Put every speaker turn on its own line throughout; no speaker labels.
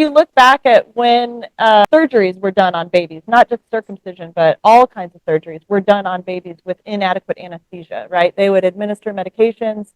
you look back at when surgeries were done on babies, not just circumcision, but all kinds of surgeries were done on babies with inadequate anesthesia, right? They would administer medications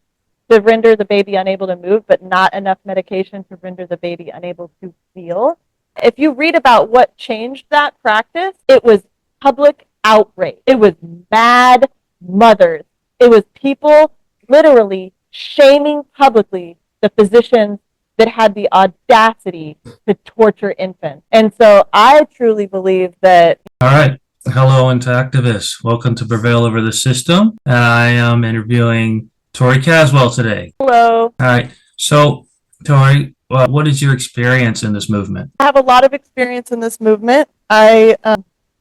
to render the baby unable to move, but not enough medication to render the baby unable to feel. If you read about what changed that practice, it was public outrage. It was mad mothers. It was people literally shaming publicly the physicians that had the audacity to torture infants. And so I truly believe that.
All right. Hello, Intactivists. Welcome to Prevail over the system. And I am interviewing Tori Caswell today.
Hello.
All right. So, Tori, what is your experience in this movement?
I have a lot of experience in this movement. I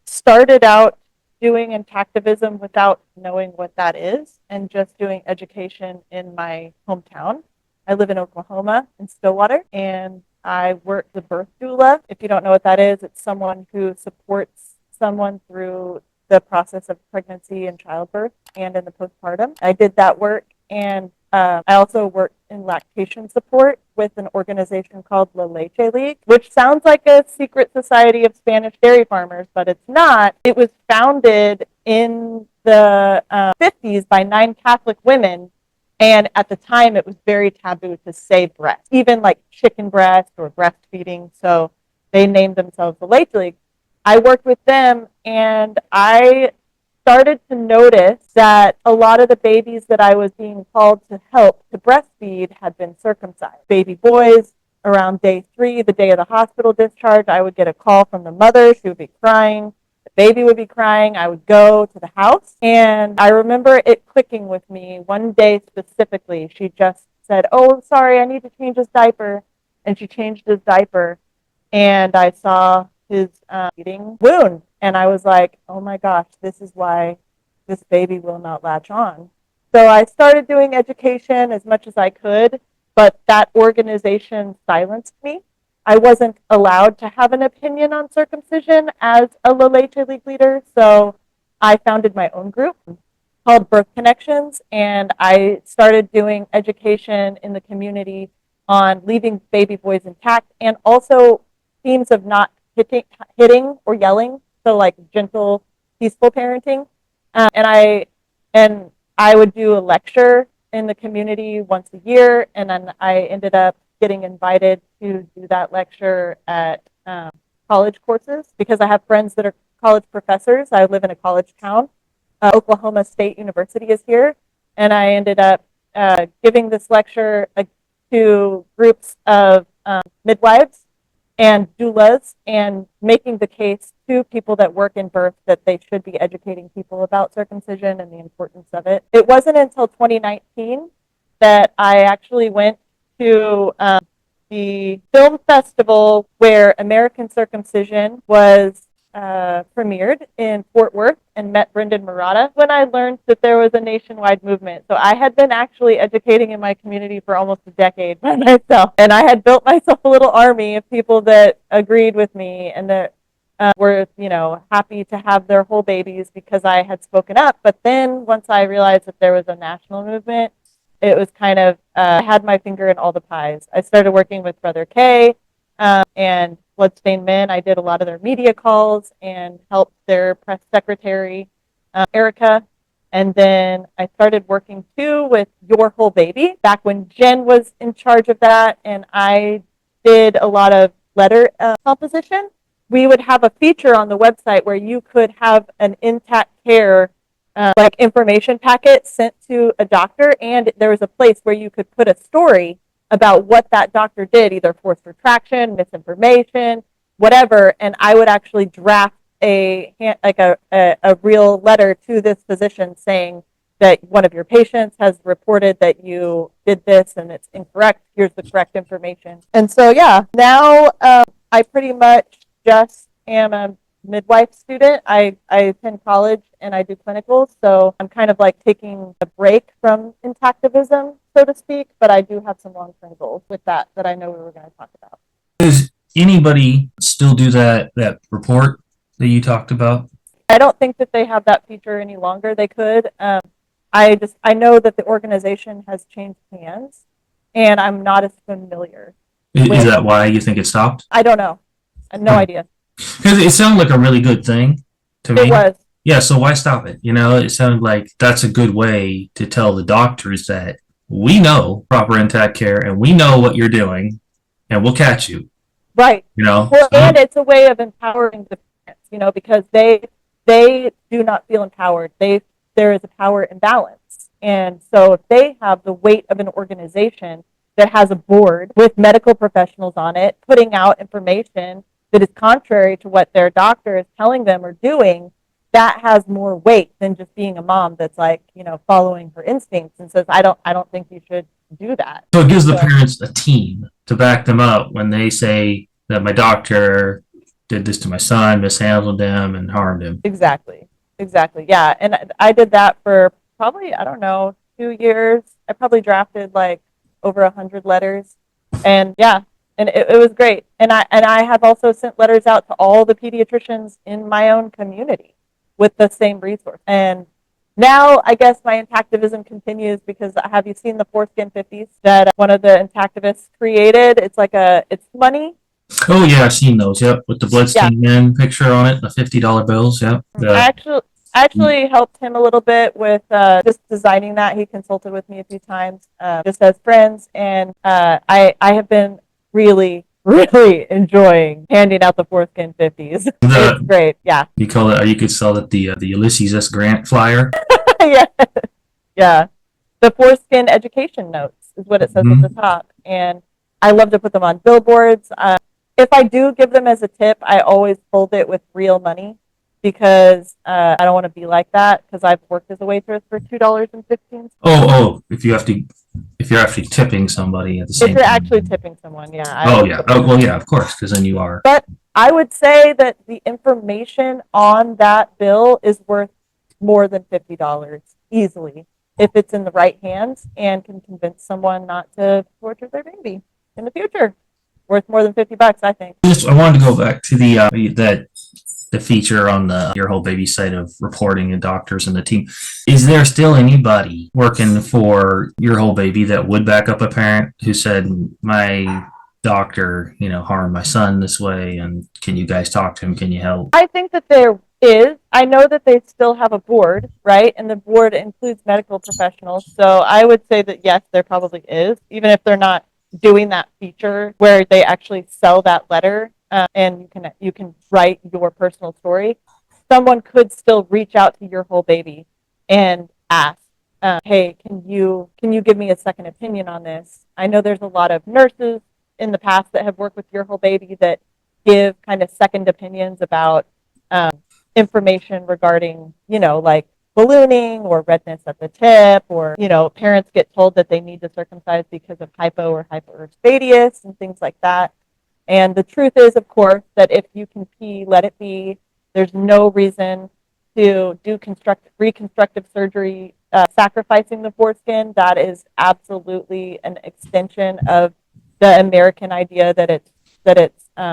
started out doing intactivism without knowing what that is and just doing education in my hometown. I live in Oklahoma, in Stillwater, and I work the birth doula. If you don't know what that is, it's someone who supports someone through the process of pregnancy and childbirth and in the postpartum. I did that work, and I also worked in lactation support with an organization called La Leche League, which sounds like a secret society of Spanish dairy farmers, but it's not. It was founded in the 50s by 9 Catholic women. And at the time, it was very taboo to say breast, even like chicken breast or breastfeeding. So they named themselves the Leche League. I worked with them, and I started to notice that a lot of the babies that I was being called to help to breastfeed had been circumcised. Baby boys, around day 3, the day of the hospital discharge, I would get a call from the mother. She would be crying. Baby would be crying. I would go to the house, and I remember it clicking with me one day specifically. She just said, "Oh, sorry, I need to change his diaper," and she changed his diaper, and I saw his bleeding wound, and I was like, "Oh my gosh, this is why this baby will not latch on." So I started doing education as much as I could, but that organization silenced me. I wasn't allowed to have an opinion on circumcision as a La Leche League leader, so I founded my own group called Birth Connections, and I started doing education in the community on leaving baby boys intact, and also themes of not hitting or yelling, so like gentle, peaceful parenting. And I would do a lecture in the community once a year, and then I ended up getting invited to do that lecture at college courses because I have friends that are college professors. I live in a college town. Oklahoma State University is here, and I ended up giving this lecture to groups of midwives and doulas and making the case to people that work in birth that they should be educating people about circumcision and the importance of it. It wasn't until 2019 that I actually went to the film festival where American Circumcision was premiered in Fort Worth and met Brendan Marotta when I learned that there was a nationwide movement. So I had been actually educating in my community for almost a decade by myself. And I had built myself a little army of people that agreed with me and that were, happy to have their whole babies because I had spoken up. But then once I realized that there was a national movement, it was kind of, I had my finger in all the pies. I started working with Brother K and Bloodstained Men. I did a lot of their media calls and helped their press secretary, Erica. And then I started working too with Your Whole Baby back when Jen was in charge of that. And I did a lot of letter composition. We would have a feature on the website where you could have an intact care like information packet sent to a doctor, and there was a place where you could put a story about what that doctor did, either forced retraction, misinformation, whatever, and I would actually draft a real letter to this physician saying that one of your patients has reported that you did this and it's incorrect. Here's the correct information. And so, yeah, now I pretty much just am a midwife student. I attend college and I do clinicals, so I'm kind of like taking a break from intactivism, so to speak, but I do have some long-term goals with that I know we were going to talk about.
Does anybody still do that report that you talked about?
I don't think that they have that feature any longer. They could. I know that the organization has changed hands, and I'm not as familiar.
Is that why you think it stopped?
I don't know. I have no idea.
Because it sounded like a really good thing to me.
It was.
Yeah, so why stop it? It sounded like that's a good way to tell the doctors that we know proper intact care and we know what you're doing and we'll catch you.
Right. Well, and it's a way of empowering the parents, because they do not feel empowered. There is a power imbalance. And so if they have the weight of an organization that has a board with medical professionals on it, putting out information that is contrary to what their doctor is telling them or doing, that has more weight than just being a mom that's like, following her instincts and says, I don't think you should do that.
So it gives the parents a team to back them up when they say that my doctor did this to my son, mishandled him, and harmed him.
Exactly. Yeah. And I did that for probably, I don't know, 2 years. I probably drafted like over 100 letters. And yeah, and it was great. And I have also sent letters out to all the pediatricians in my own community with the same resource. And now I guess my intactivism continues because have you seen the foreskin 50s that one of the intactivists created? It's money.
Oh yeah, I've seen those. Yep, with the bloodstained man picture on it, the $50 bills. Yep.
I actually helped him a little bit with just designing that. He consulted with me a few times, just as friends, and I have been really enjoying handing out the foreskin 50s. It's great. Yeah.
You call it? You could sell it the Ulysses S. Grant flyer.
Yeah. The foreskin education notes is what it says at the top, and I love to put them on billboards. If I do give them as a tip, I always fold it with real money because I don't want to be like that because I've worked as a waitress for $2.15.
If you're actually tipping somebody at the same time.
If you're actually tipping someone, yeah.
Well, yeah, of course, because then you are.
But I would say that the information on that bill is worth more than $50 easily if it's in the right hands and can convince someone not to torture their baby in the future. Worth more than $50, I think.
I wanted to go back to the feature on the Your Whole Baby site of reporting and doctors and the team. Is there still anybody working for Your Whole Baby that would back up a parent who said, my doctor, harmed my son this way, and can you guys talk to him? Can you help?
I think that there is. I know that they still have a board, right? And the board includes medical professionals. So I would say that yes, there probably is, even if they're not doing that feature where they actually sell that letter and you can write your personal story. Someone could still reach out to Your Whole Baby and ask, hey, can you give me a second opinion on this? I know there's a lot of nurses in the past that have worked with Your Whole Baby that give kind of second opinions about information regarding, like ballooning or redness at the tip, or, parents get told that they need to circumcise because of hypo or hyperspadias and things like that. And the truth is, of course, that if you can pee, let it be. There's no reason to do reconstructive surgery, sacrificing the foreskin. That is absolutely an extension of the American idea that it's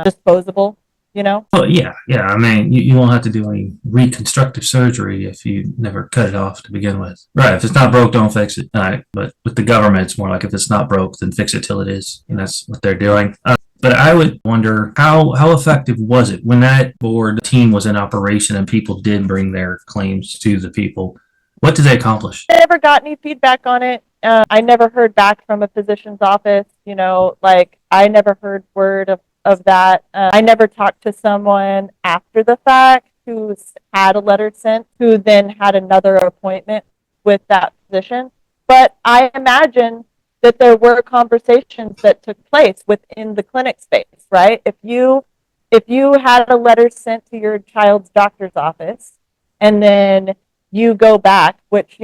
disposable.
Well, yeah. I mean, you won't have to do any reconstructive surgery if you never cut it off to begin with. Right. If it's not broke, don't fix it. All right. But with the government, it's more like if it's not broke, then fix it till it is. And that's what they're doing. But I would wonder how effective was it when that board team was in operation and people did bring their claims to the people? What did they accomplish?
I never got any feedback on it. I never heard back from a physician's office. I never heard word of that. I never talked to someone after the fact who had a letter sent, who then had another appointment with that physician. But I imagine that there were conversations that took place within the clinic space, right? If you had a letter sent to your child's doctor's office and then you go back, which,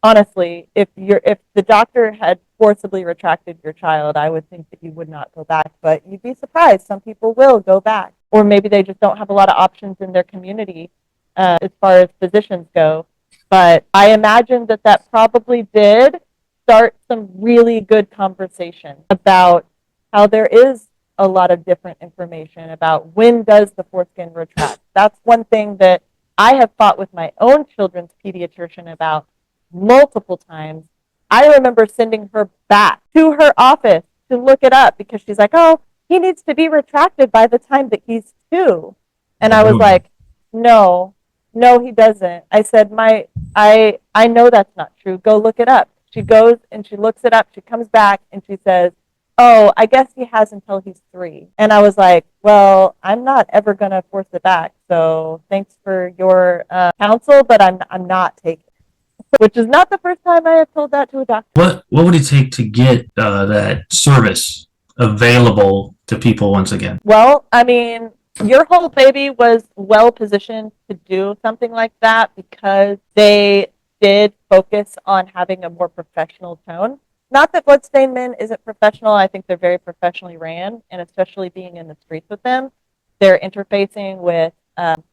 honestly, if the doctor had forcibly retracted your child, I would think that you would not go back, but you'd be surprised. Some people will go back, or maybe they just don't have a lot of options in their community as far as physicians go. But I imagine that probably did start some really good conversation about how there is a lot of different information about when does the foreskin retract. That's one thing that I have fought with my own children's pediatrician about multiple times. I remember sending her back to her office to look it up because she's like, oh, he needs to be retracted by the time that he's 2. And I was like, no, he doesn't. I said, I know that's not true. Go look it up. She goes and she looks it up. She comes back and she says, oh, I guess he has until he's 3. And I was like, well, I'm not ever going to force it back. So thanks for your counsel, but I'm not taking it. Which is not the first time I have told that to a doctor.
What would it take to get that service available to people once again?
Well, I mean, Your Whole Baby was well positioned to do something like that because they did focus on having a more professional tone. Not that Bloodstained Men isn't professional. I think they're very professionally ran, and especially being in the streets with them, they're interfacing with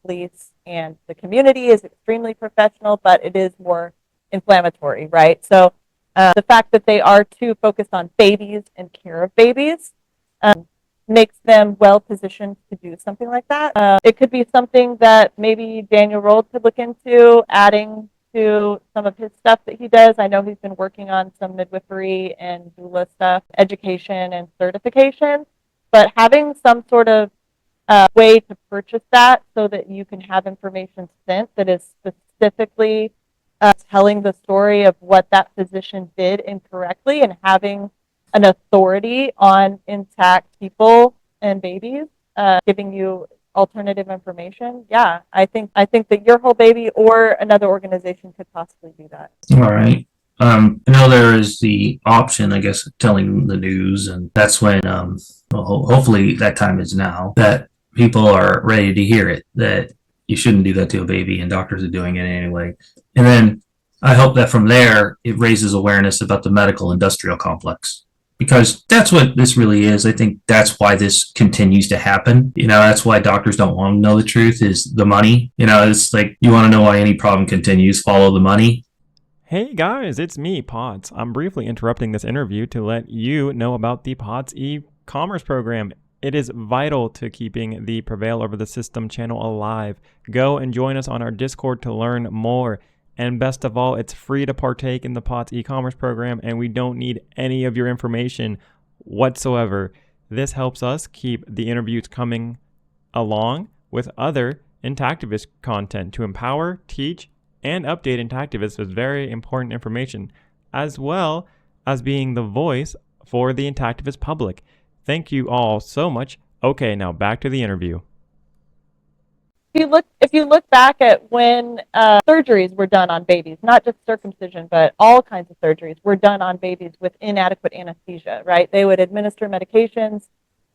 police and the community is extremely professional, but it is more inflammatory, right? So the fact that they are too focused on babies and care of babies makes them well positioned to do something like that. It could be something that maybe Daniel Rold could look into, adding to some of his stuff that he does. I know he's been working on some midwifery and doula stuff, education and certification, but having some sort of way to purchase that so that you can have information sent that is specifically telling the story of what that physician did incorrectly and having an authority on intact people and babies, giving you alternative information. Yeah, I think that Your Whole Baby or another organization could possibly do that.
All right. I know there is the option, I guess, of telling the news, and that's when, hopefully that time is now, that people are ready to hear it, that you shouldn't do that to a baby, and doctors are doing it anyway. And then I hope that from there, it raises awareness about the medical industrial complex. Because that's what this really is. I think that's why this continues to happen. That's why doctors don't want to know the truth, is the money. It's like, you want to know why any problem continues, follow the money.
Hey guys, it's me, Pods. I'm briefly interrupting this interview to let you know about the Pods e-commerce program. It is vital to keeping the Prevail Over the System channel alive. Go and join us on our Discord to learn more. And best of all, it's free to partake in the POTS e-commerce program, and we don't need any of your information whatsoever. This helps us keep the interviews coming along with other Intactivist content to empower, teach, and update Intactivists with very important information, as well as being the voice for the Intactivist public. Thank you all so much. Okay, now back to the interview.
If you look back at when surgeries were done on babies, not just circumcision, but all kinds of surgeries were done on babies with inadequate anesthesia, right? They would administer medications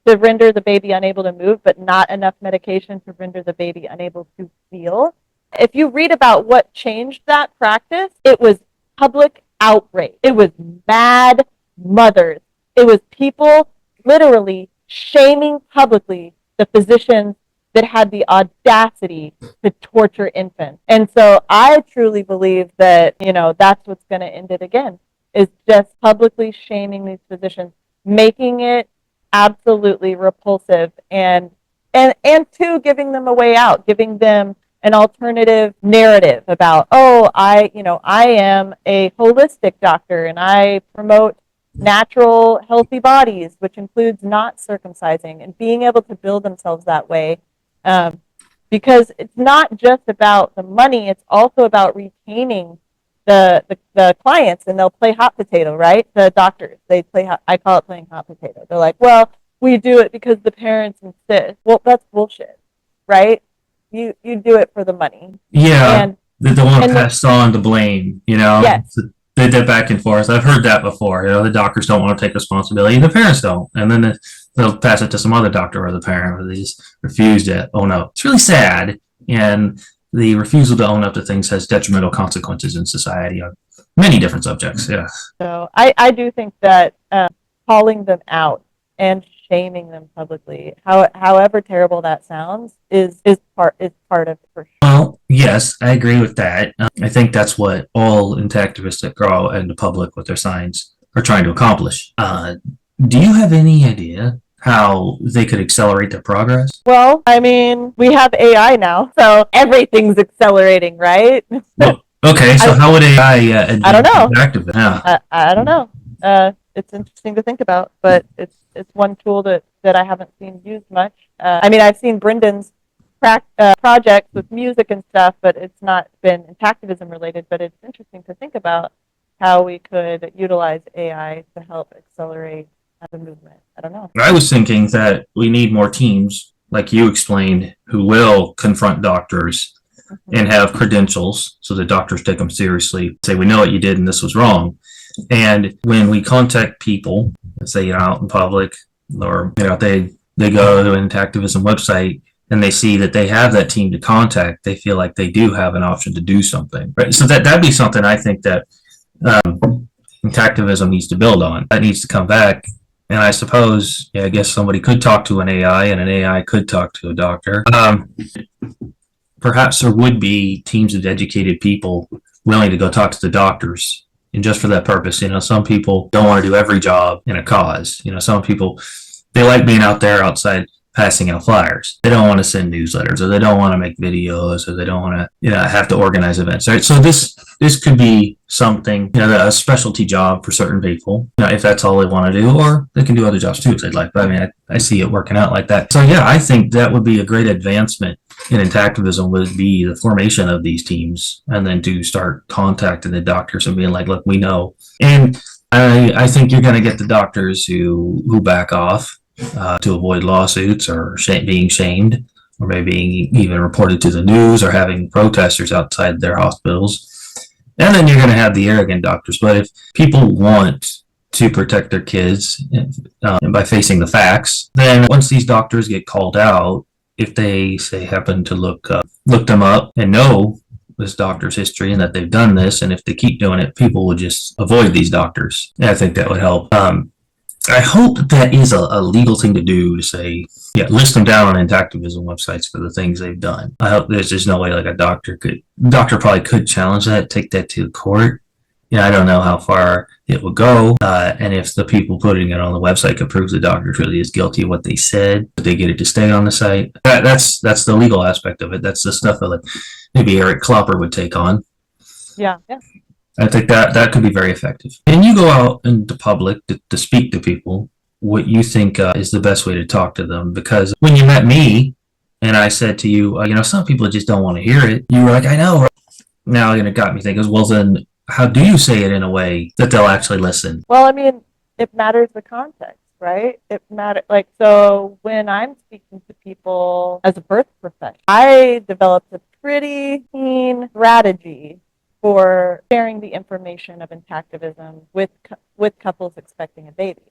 to render the baby unable to move, but not enough medication to render the baby unable to feel. If you read about what changed that practice, it was public outrage. It was mad mothers. It was people literally shaming publicly the physicians that had the audacity to torture infants. And so I truly believe that, that's what's going to end it again, is just publicly shaming these physicians, making it absolutely repulsive, and two, giving them a way out, giving them an alternative narrative about, I am a holistic doctor and I promote natural, healthy bodies, which includes not circumcising, and being able to build themselves that way. Because it's not just about the money, it's also about retaining the clients, and they'll play hot potato, right? The doctors, I call it playing hot potato. They're like, well, we do it because the parents insist. Well, that's bullshit, right? You do it for the money.
Yeah, and they don't want to pass on the blame,
Yes.
They did back and forth. I've heard that before. The doctors don't want to take responsibility, the parents don't, and then they'll pass it to some other doctor or the parent, or they just refuse to own up. It's really sad, and the refusal to own up to things has detrimental consequences in society on many different subjects. Yeah. So
I do think that calling them out and shaming them publicly, however terrible that sounds, is part of it for sure.
Well, yes, I agree with that. I think that's what all intactivists that go out in the public with their signs are trying to accomplish. Do you have any idea how they could accelerate their progress?
Well, I mean, we have AI now, so everything's accelerating, right?
Well, okay, so how would AI
I don't know.
activate? Yeah.
I don't know. it's interesting to think about, but it's one tool that I haven't seen used much. I mean, I've seen Brendan's projects with music and stuff, but it's not been Intactivism related. But it's interesting to think about how we could utilize AI to help accelerate the movement. I don't know.
I was thinking that we need more teams, like you explained, who will confront doctors and have credentials so the doctors take them seriously, say, we know what you did and this was wrong. And when we contact people, let's say out in public, or they go to an Intactivism website and they see that they have that team to contact, they feel like they do have an option to do something. Right? So that'd be something I think that Intactivism needs to build on. That needs to come back. And I suppose, I guess somebody could talk to an AI and an AI could talk to a doctor. Perhaps there would be teams of educated people willing to go talk to the doctors. And just for that purpose, some people don't want to do every job in a cause. Some people, they like being out there outside passing out flyers. They don't want to send newsletters, or they don't want to make videos, or they don't want to, have to organize events. Right? So this could be something, a specialty job for certain people, if that's all they want to do, or they can do other jobs too if they'd like. But I mean, I see it working out like that. So yeah, I think that would be a great advancement in Intactivism, would be the formation of these teams, and then to start contacting the doctors and being like, look, we know. And I think you're going to get the doctors who back off to avoid lawsuits or being shamed, or maybe being even reported to the news, or having protesters outside their hospitals. And then you're going to have the arrogant doctors. But if people want to protect their kids by facing the facts, then once these doctors get called out, if they say happen to look them up and know this doctor's history and that they've done this, and if they keep doing it, people will just avoid these doctors. And I think that would help. I hope that is a legal thing to do, to say, list them down on Intactivism websites for the things they've done. I hope there's just no way like a doctor probably could challenge that, take that to court. I don't know how far it would go. And if the people putting it on the website could prove the doctor really is guilty of what they said, but they get it to stay on the site. That's the legal aspect of it. That's the stuff that maybe Eric Klopper would take on.
Yeah.
I think that could be very effective. And you go out into public to speak to people, what you think is the best way to talk to them. Because when you met me and I said to you, some people just don't want to hear it, you were like, I know. Now it got me thinking, well, then how do you say it in a way that they'll actually listen?
Well, I mean, it matters the context, right? It matters. So when I'm speaking to people as a birth professional, I developed a pretty keen strategy for sharing the information of Intactivism with couples expecting a baby.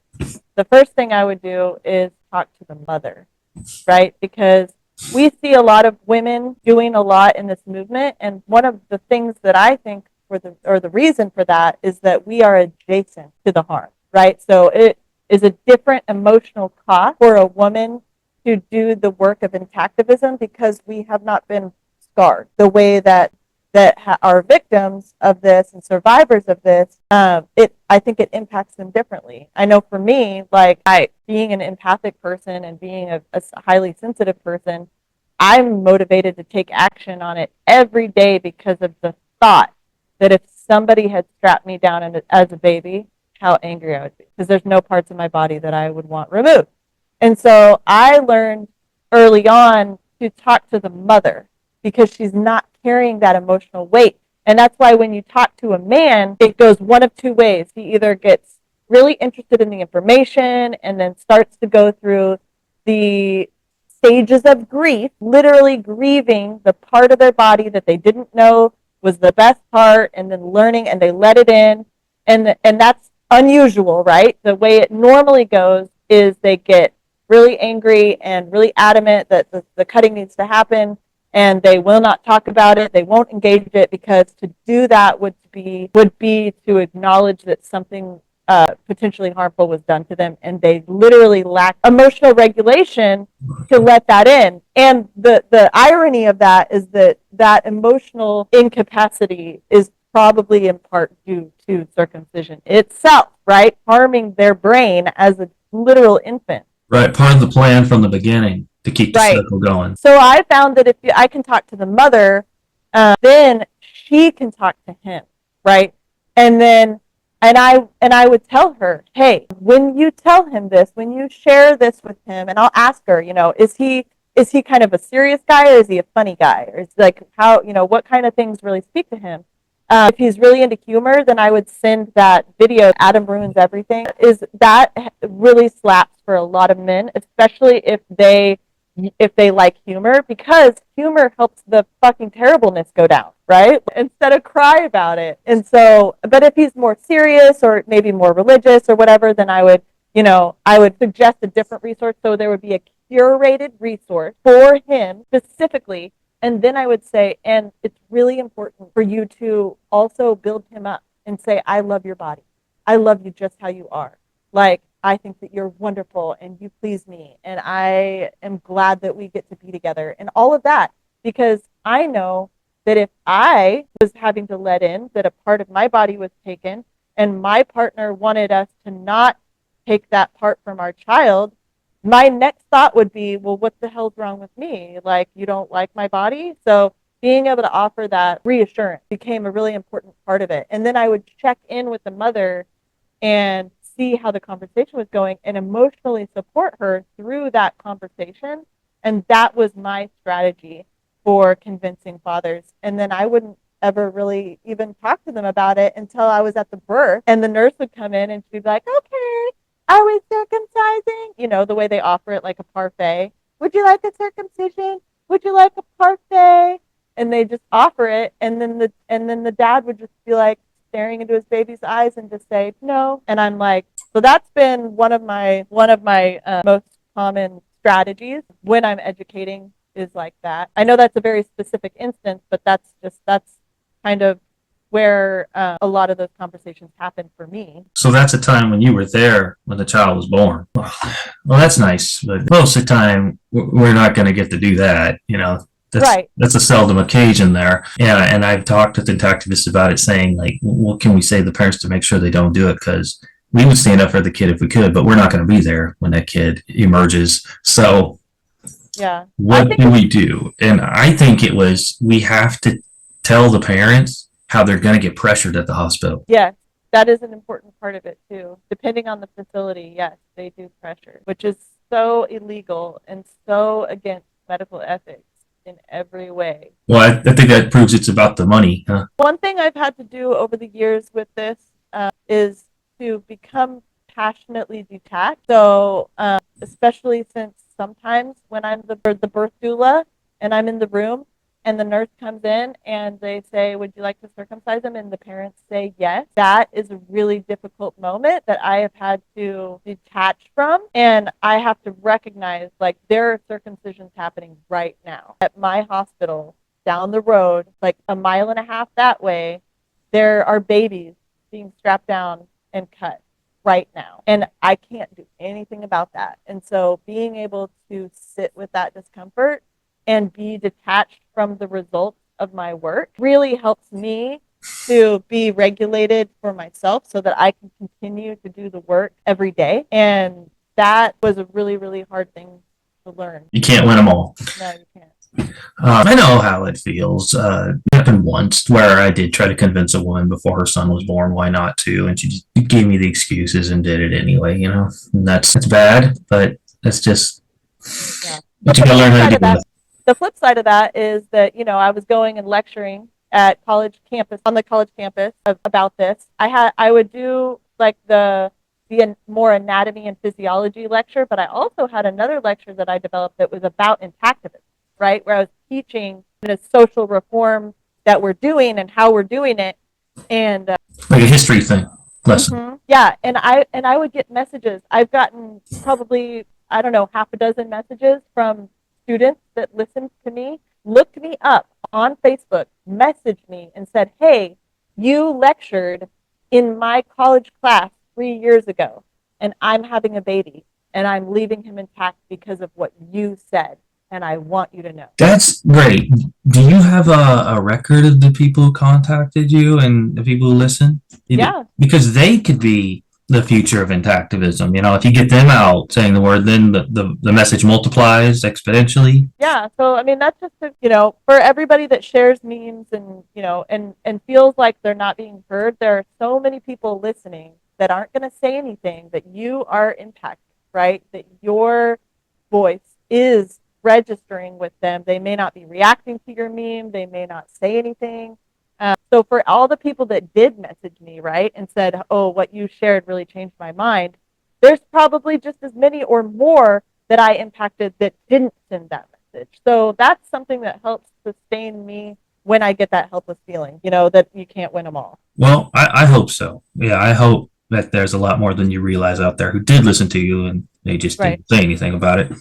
The first thing I would do is talk to the mother, right? Because we see a lot of women doing a lot in this movement, and one of the things that I think the reason for that is that we are adjacent to the harm, right? So it is a different emotional cost for a woman to do the work of Intactivism, because we have not been scarred the way that are victims of this and survivors of this. I think it impacts them differently. I know for me, being an empathic person and being a highly sensitive person, I'm motivated to take action on it every day because of the thought that if somebody had strapped me down as a baby, how angry I would be, because there's no parts of my body that I would want removed. And so I learned early on to talk to the mother, because she's not carrying that emotional weight. And that's why when you talk to a man, it goes one of two ways. He either gets really interested in the information and then starts to go through the stages of grief, literally grieving the part of their body that they didn't know was the best part, and then learning, and they let it in. And that's unusual, right? The way it normally goes is they get really angry and really adamant that the cutting needs to happen, and they will not talk about it. They won't engage it, because to do that would be to acknowledge that something potentially harmful was done to them, and they literally lack emotional regulation to let that in. And the irony of that is that emotional incapacity is probably in part due to circumcision itself, right? Harming their brain as a literal infant.
Right, part of the plan from the beginning to keep the cycle going.
So I found that if I can talk to the mother, then she can talk to him, right? And then And I would tell her, hey, when you tell him this, when you share this with him, and I'll ask her, is he kind of a serious guy, or is he a funny guy, or is like how, what kind of things really speak to him? If he's really into humor, then I would send that video, Adam Ruins Everything. Is that really slaps for a lot of men, especially if they like humor, because humor helps the fucking terribleness go down, right? Instead of cry about it. And so, but if he's more serious or maybe more religious or whatever, then I would suggest a different resource. So there would be a curated resource for him specifically. And then I would say, and it's really important for you to also build him up and say, I love your body. I love you just how you are. Like, I think that you're wonderful and you please me. And I am glad that we get to be together and all of that, because I know that if I was having to let in that a part of my body was taken and my partner wanted us to not take that part from our child, my next thought would be, well, what the hell's wrong with me? Like, you don't like my body? So being able to offer that reassurance became a really important part of it. And then I would check in with the mother and see how the conversation was going and emotionally support her through that conversation. And that was my strategy for convincing fathers. And then I wouldn't ever really even talk to them about it until I was at the birth. And the nurse would come in and she'd be like, okay, are we circumcising? The way they offer it like a parfait. Would you like a circumcision? Would you like a parfait? And they just offer it. And then the dad would just be like, staring into his baby's eyes and just say no. And I'm like, so that's been one of my most common strategies when I'm educating, is like that. I know that's a very specific instance, but that's kind of where a lot of those conversations happen for me.
So that's a time when you were there when the child was born. Well, that's nice, but most of the time we're not going to get to do that. That's a seldom occasion there. Yeah, and I've talked with intactivists about it, saying like, what can we say to the parents to make sure they don't do it? Because we would stand up for the kid if we could, but we're not going to be there when that kid emerges. So
yeah,
what do we do? And I think we have to tell the parents how they're going to get pressured at the hospital.
Yes, that is an important part of it too. Depending on the facility, yes, they do pressure, which is so illegal and so against medical ethics in every way.
Well, I think that proves it's about the money, huh?
One thing I've had to do over the years with this is to become passionately detached. So, especially since sometimes when I'm the birth doula and I'm in the room and the nurse comes in and they say, would you like to circumcise him? And the parents say yes. That is a really difficult moment that I have had to detach from. And I have to recognize, like, there are circumcisions happening right now at my hospital down the road, like a mile and a half that way. There are babies being strapped down and cut right now. And I can't do anything about that. And so being able to sit with that discomfort and be detached from the results of my work really helps me to be regulated for myself so that I can continue to do the work every day. And that was a really, really hard thing to learn.
You can't win them all.
No, you can't.
I know how it feels. It happened once where I did try to convince a woman before her son was born why not to, and she just gave me the excuses and did it anyway. And that's bad, but that's just what you gotta learn how to do with.
The flip side of that is that, I was going and lecturing at on the college campus about this. I would do like the more anatomy and physiology lecture, but I also had another lecture that I developed that was about intactivism, right? Where I was teaching the social reform that we're doing and how we're doing it. And
like a history thing, lesson.
Mm-hmm. Yeah. And I would get messages. I've gotten probably, I don't know, half a dozen messages from students that listened to me, looked me up on Facebook, messaged me and said, hey, you lectured in my college class 3 years ago, and I'm having a baby, and I'm leaving him intact because of what you said, and I want you to know.
That's great. Do you have a record of the people who contacted you and the people who listen?
Yeah.
Because they could be the future of intactivism. You know, if you get them out saying the word, then the message multiplies exponentially.
Yeah, so I mean that's just for everybody that shares memes and and feels like they're not being heard. There are so many people listening that aren't going to say anything, that you are impacted, right? That your voice is registering with them. They may not be reacting to your meme. They may not say anything. So for all the people that did message me, right, and said, "Oh, what you shared really changed my mind," there's probably just as many or more that I impacted that didn't send that message. So that's something that helps sustain me when I get that helpless feeling, that you can't win them all.
Well, I hope so. Yeah, I hope that there's a lot more than you realize out there who did listen to you and they just
Right.
didn't say anything about it.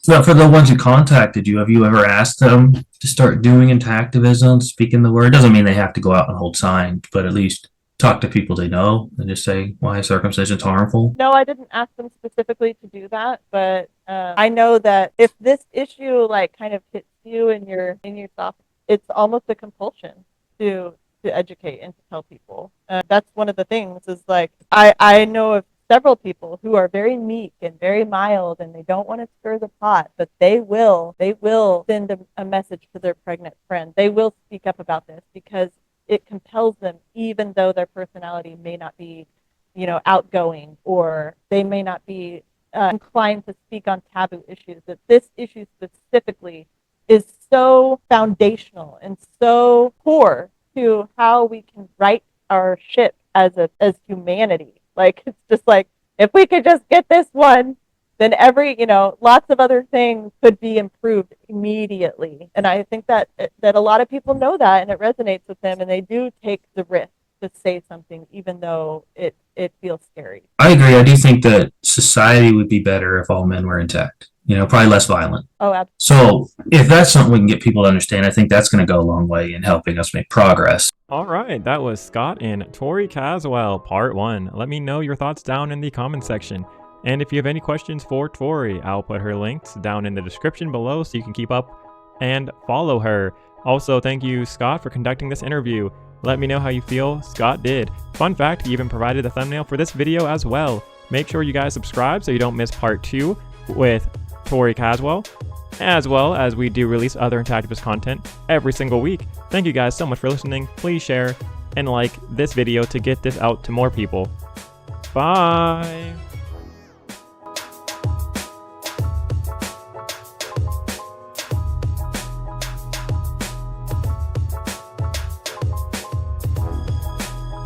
Now, for the ones who contacted you, have you ever asked them to start doing intactivism, speaking the word? Doesn't mean they have to go out and hold signs, but at least talk to people they know and just say why circumcision is harmful.
No, I didn't ask them specifically to do that, but I know that if this issue kind of hits you in your soft, it's almost a compulsion to educate and to tell people. That's one of the things is I know of several people who are very meek and very mild and they don't want to stir the pot, but they will send a message to their pregnant friend. They will speak up about this because it compels them, even though their personality may not be, outgoing, or they may not be inclined to speak on taboo issues. That this issue specifically is so foundational and so core to how we can right our ship as humanity. It's just if we could just get this one, then lots of other things could be improved immediately. And I think that a lot of people know that, and it resonates with them, and they do take the risk to say something, even though it feels scary.
I agree. I do think that society would be better if all men were intact. Probably less violent.
Oh, absolutely.
So if that's something we can get people to understand, I think that's going to go a long way in helping us make progress.
All right, that was Scott and Tori Caswell, part 1. Let me know your thoughts down in the comment section. And if you have any questions for Tori, I'll put her links down in the description below so you can keep up and follow her. Also, thank you, Scott, for conducting this interview. Let me know how you feel. Scott did. Fun fact, he even provided the thumbnail for this video as well. Make sure you guys subscribe so you don't miss part 2 with Tori Caswell, as well as we do release other Intactivist content every single week. Thank you guys so much for listening. Please share and like this video to get this out to more people. Bye!